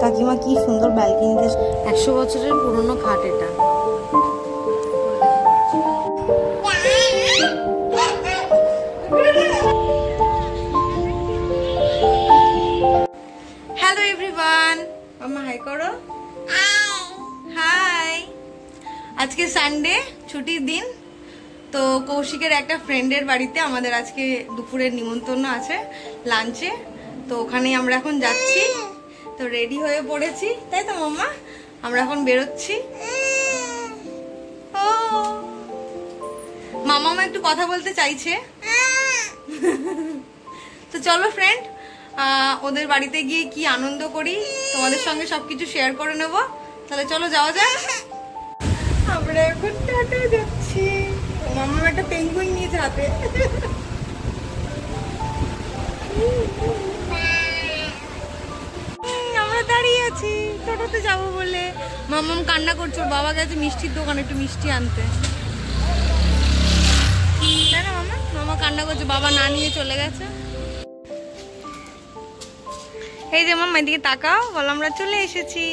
কাকিমা কি সুন্দর ব্যালকনিতে 100 বছরের পুরনো খাট এটা। হ্যালো এভরিওয়ান, মামা হাই করো। হাই। আজকে সানডে, ছুটির দিন। তো কৌশিকের একটা ফ্রেন্ডের বাড়িতে আমাদের আজকে দুপুরের নিমন্ত্রণ আছে লাঞ্চে। তো ওখানে আমরা এখন যাচ্ছি। তো রেডি হয়ে পড়েছি, তাই তো মাম্মা? আমরা এখন বেরোচ্ছি। ও মামা একটু কথা বলতে চাইছে। তো চলো ফ্রেন্ড, ওদের বাড়িতে গিয়ে কি আনন্দ করি তোমাদের সঙ্গে সবকিছু শেয়ার করে নেব। তাহলে চলো যাওয়া যাক। আমরা এখন টাটা যাচ্ছি। মামা একটা পেঙ্গুইন নিয়েছে হাতে। আমরা দাঁড়িয়ে আছি টোটোতে যাবো বলে। মামাম কান্না করছে, ওর বাবা গেছে মিষ্টির দোকানে একটু মিষ্টি আনতে। তাই না মামা? মামা কান্না করছে, বাবা না নিয়ে চলে গেছে। এই যে মামা এদিকে তাকাও, বল আমরা চলে এসেছি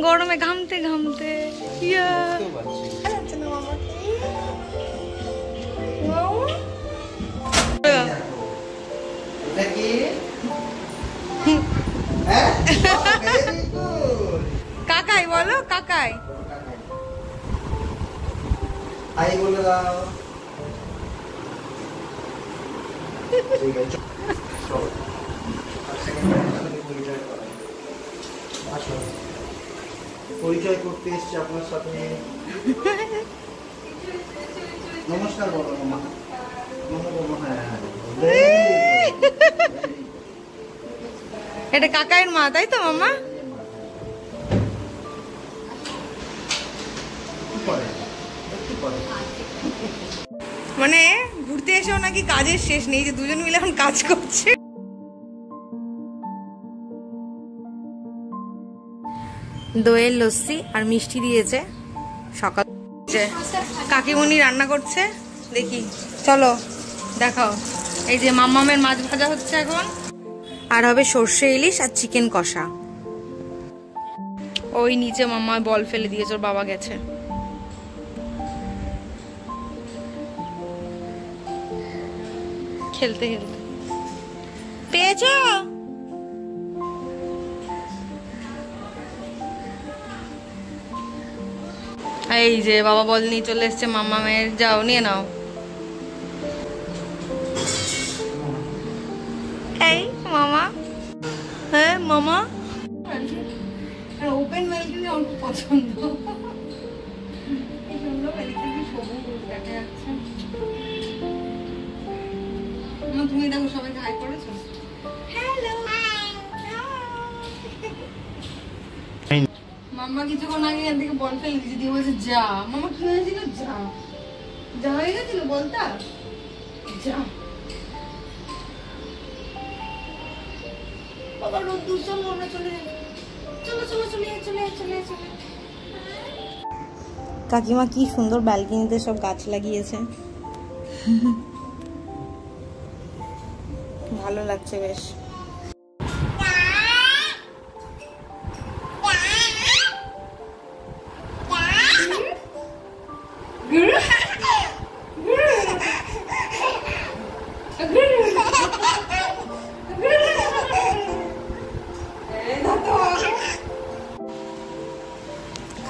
গরমে ঘামতে ঘামতে। কাকাই বলো, কাকাই আই বলে দাও। পরিচয় করতে এসছি আপনার সাথে। নমস্কার বলো মামা। এটা কাকাইয়ের মা, তাই তো মামা? মানে ঘুরতে এসেও নাকি কাজের শেষ নেই, যে দুজন মিলে এখন কাজ করছে। দইয়ের লস্যি আর মিষ্টি দিয়েছে সকাল। কাকিমণি রান্না করছে, দেখি চলো দেখাও। এই যে মাম্মামের মাছ ভাজা হচ্ছে এখন, আর হবে সর্ষে ইলিশ আর চিকেন কষা। ওই নিচে মাম্মা বল ফেলে দিয়েছে, ওর বাবা গেছে। খেলতে খেলতে পেয়েছো? এই যে বাবা বল নিয়ে চলে এসছে মাম্মামের, যাও নিয়ে নাও। এই মামা, হ্যাঁ মামা ওপেন ব্যালকনি আমার খুব পছন্দ। তুমি দেখো সবাইকে হাই করেছো। হ্যালো মাম্মা কিছুক্ষণ আগে এখান থেকে বল ফেলে দিয়েছে, দিয়ে বলছে যা। মামা কি হয়েছিল? যা যা হয়ে গেছিল বলতা, যা। বাবা রোদ্দুর, চলো আমরা চলে যাই। চলো চলো চলে চলে চলে চলে। কাকিমা কি সুন্দর ব্যালকনিতে সব গাছ লাগিয়েছে, ভালো লাগছে বেশ।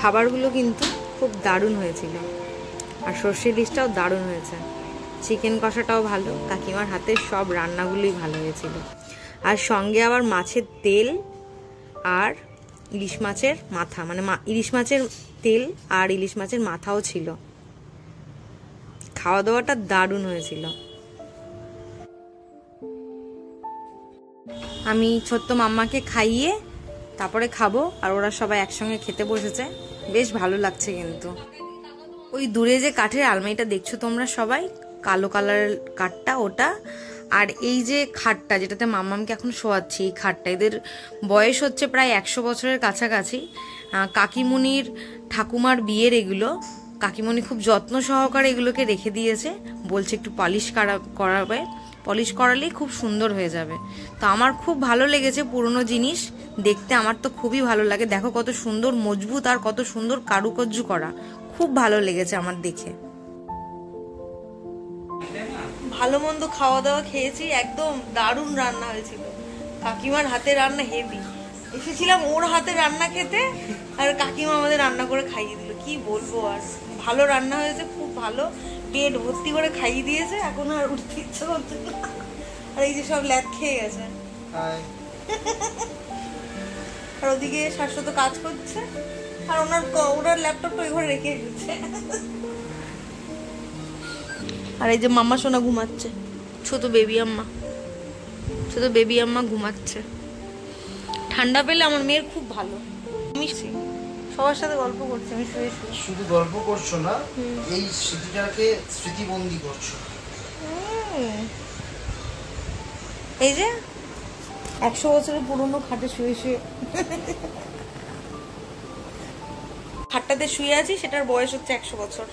খাবারগুলো কিন্তু খুব দারুণ হয়েছিল, আর সর্ষে ইলিশটাও দারুণ হয়েছে। চিকেন কষাটাও ভালো, কাকিমার হাতের সব রান্নাগুলোই ভালো হয়েছিল। আর সঙ্গে আবার মাছের তেল আর ইলিশ মাছের মাথা, মানে ইলিশ মাছের তেল আর ইলিশ মাছের মাথাও ছিল। খাওয়া দাওয়াটা দারুণ হয়েছিল। আমি ছোট্ট মাম্মাকে খাইয়ে তারপরে খাবো, আর ওরা সবাই একসঙ্গে খেতে বসেছে, বেশ ভালো লাগছে। কিন্তু ওই দূরে যে কাঠের আলমারিটা দেখছো তোমরা সবাই, কালো কালারের কাঠটা ওটা। আর এই যে খাটটা যেটাতে মাম্মামকে এখন শোয়াচ্ছি, এই খাটটা এদের বয়স হচ্ছে প্রায় 100 বছরের কাছাকাছি। কাকিমুনির ঠাকুমার বিয়ের এগুলো। কাকিমুনি খুব যত্ন সহকারে এগুলোকে রেখে দিয়েছে, বলছে একটু পালিশ করাবে। পলিশ করালেই খুব সুন্দর হয়ে যাবে। তো আমার খুব ভালো লেগেছে পুরনো জিনিস দেখতে, আমার তো খুবই ভালো লাগে। দেখো কত সুন্দর মজবুত আর কত সুন্দর কারুকার্য করা, খুব ভালো লেগেছে আমার দেখে। ভালো মন্দ খাওয়া দাওয়া খেয়েছি, একদম দারুণ রান্না হয়েছিল। কাকিমার হাতে রান্না হেভি। এসেছিলাম ওর হাতে রান্না খেতে, আর কাকিমা আমাদের রান্না করে খাইয়ে দিল। কি বলবো, আর ভালো রান্না হয়েছে, খুব ভালো। পেট ভর্তি করে খাইয়ে দিয়েছে, এখন আর উঠতে ইচ্ছা করছে না। আর এই যে সব ল্যাদ খেয়ে গেছে। আর ওদিকে শাশ্বত কাজ করছে, আর ওনার ল্যাপটপটা ওই ঘরে রেখে এসেছে। আর এই যে মাম্মা সোনা ঘুমাচ্ছে, ছোট বেবি আম্মা ঘুমাচ্ছে। ঠান্ডা পেলে আমার মেয়ের খুব ভালো। আমি সবার সাথে গল্প করছি, আমি শুয়ে শুধু গল্প করছো না, এই স্মৃতিটাকে স্মৃতিবন্দী করছো। এই যে 100 বছরের পুরনো খাটে শুয়ে খাটটাতে শুয়ে আছি, সেটার বয়স হচ্ছে 100 বছর।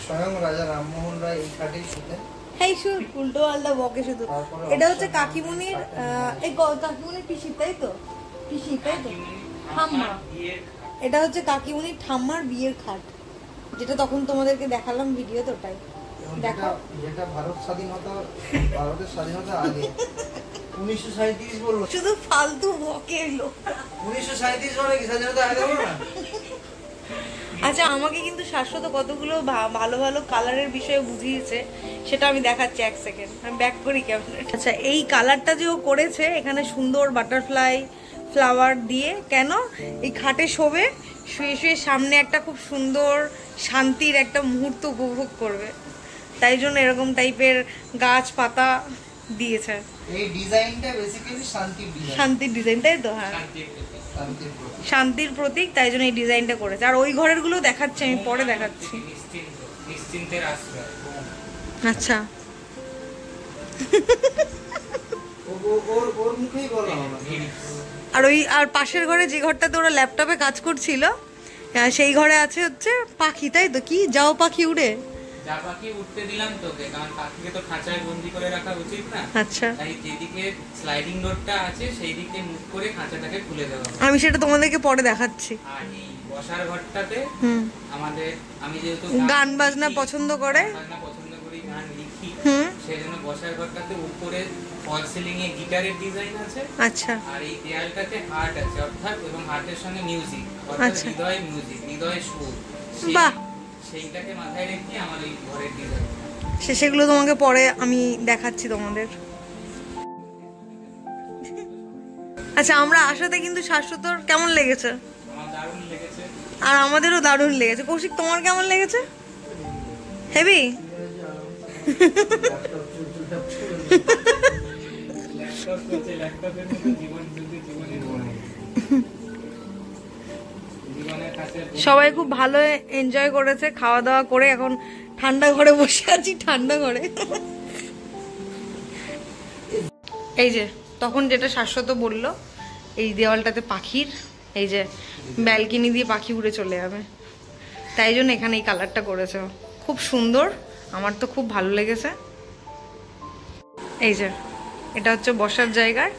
স্বয়ং রাজা রামমোহন রায় এই খাটেই শুতেন। এই শুধু উল্টো পাল্টা বকে শুধু। এটা হচ্ছে কাকিমুনির, এই কাকিমুনির পিসি, তাই তো? ঠাম্মা। এটা হচ্ছে কাকিমুনির ঠাম্মার বিয়ের খাট, যেটা তখন তোমাদেরকে দেখালাম ভিডিওতে, ওটাই দেখো। যেটা ভারতের স্বাধীনতা আগে 1937 বললো। শুধু ফালতু বকে লোক। 1937 বলে কি স্বাধীনতা আগে বলো না? আচ্ছা, আমাকে কিন্তু শাশ্বত কতগুলো ভালো ভালো কালারের বিষয়ে বুঝিয়েছে, সেটা আমি দেখাচ্ছি। 1 সেকেন্ড আমি ব্যাক করি ক্যামেরা। আচ্ছা, এই কালারটা যে ও করেছে, এখানে সুন্দর বাটারফ্লাই ফ্লাওয়ার দিয়ে, কেন এই খাটে শুয়ে শুয়ে সামনে একটা খুব সুন্দর শান্তির একটা মুহূর্ত উপভোগ করবে, তাই জন্য এরকম টাইপের গাছপাতা দিয়েছে। এই ডিজাইনটা বেসিক্যালি শান্তির ডিজাইন, তাই তো? হ্যাঁ, শান্তির প্রতীক, তাই জন্য এই ডিজাইনটা করেছে। আর ওই ঘরের গুলো দেখাচ্ছি, আমি পরে দেখাচ্ছি। আচ্ছা, আর পাশের ঘরে যে ঘরটাতে ওরা ল্যাপটপে কাজ করছিল, সেই ঘরে আছে হচ্ছে পাখি, তাই তো? কি যাও পাখি উড়ে? যা পাখি উঠতে দিলাম তোকে, কারণ পাখিকে তো খাঁচায় বন্দি করে রাখা উচিত না। আচ্ছা, তাই যেদিকে স্লাইডিং ডোরটা আছে সেই দিকে মুখ করে খাঁচাটাকে খুলে দেওয়া। আমি সেটা তোমাদেরকে পরে দেখাচ্ছি। আর এই বসার ঘরটাতে আমি যেহেতু গান বাজনা পছন্দ করি, গান লিখি, সেজন্য বসার ঘরটাতে উপরে ফল সিলিং এ গিটারের ডিজাইন আছে। আচ্ছা, আর এই দেয়ালটাতে হার্ট আছে, অর্থাৎ এবং হার্টের সঙ্গে মিউজিক, অর্থাৎ হৃদয় মিউজিক, হৃদয় সুর। বাহ, সেইটাকে মাথায় রেখে আমার এই ঘরের ডিজাইন। সেগুলো তোমাকে পরে আমি দেখাচ্ছি তোমাদের। আচ্ছা, আমরা আসাতে কিন্তু শাশ্বতর কেমন লেগেছে? আমার দারুণ লেগেছে। আর আমাদেরও দারুণ লেগেছে। কৌশিক, তোমার কেমন লেগেছে? হেভি। সবাই খুব ভালো এনজয় করেছে, খাওয়া দাওয়া করে এখন ঠান্ডা ঘরে বসে আছি, ঠান্ডা ঘরে। এই যে তখন যেটা শাশ্বত বললো, এই দেওয়ালটাতে পাখির, এই যে ব্যালকনি দিয়ে পাখি উড়ে চলে যাবে, তাই জন্য এখানে এই কালারটা করেছে। খুব সুন্দর, আমার তো খুব ভালো লেগেছে। এই যে এটা হচ্ছে বসার জায়গার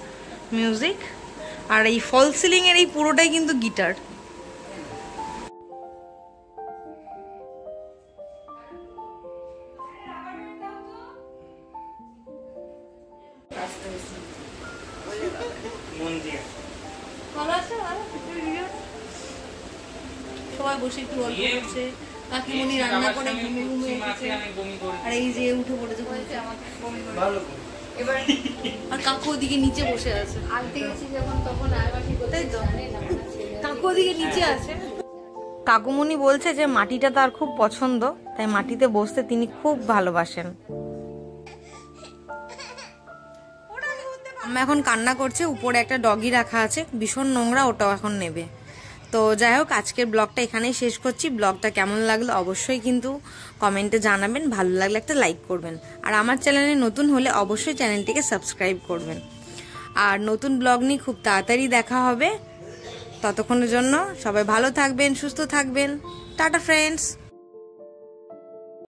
মিউজিক, আর এই ফল সিলিং এর এই পুরোটাই কিন্তু গিটার। সবাই বসে একটু গল্প করছে, কাকিমণি রান্না করে ঘুমে ঘুমে এসেছে, আর এই যে উঠে পড়েছে এবার। আর কাকু ওদিকে নিচে বসে আছে, তাই তো? কাকু ওদিকে নিচে আছে। কাকুমণি বলছে যে মাটিটা তার খুব পছন্দ, তাই মাটিতে বসতে তিনি খুব ভালোবাসেন। আমরা এখন কান্না করছে, উপরে একটা ডগি রাখা আছে, ভীষণ নোংরা, ওটাও এখন নেবে। তো যাই হোক, আজকের ব্লগটা এখানেই শেষ করছি। ব্লগটা কেমন লাগলো অবশ্যই কিন্তু কমেন্টে জানাবেন, ভালো লাগলে একটা লাইক করবেন, আর আমার চ্যানেলে নতুন হলে অবশ্যই চ্যানেলটিকে সাবস্ক্রাইব করবেন। আর নতুন ব্লগ নিয়ে খুব তাড়াতাড়ি দেখা হবে। ততক্ষণের জন্য সবাই ভালো থাকবেন, সুস্থ থাকবেন। Tata friends.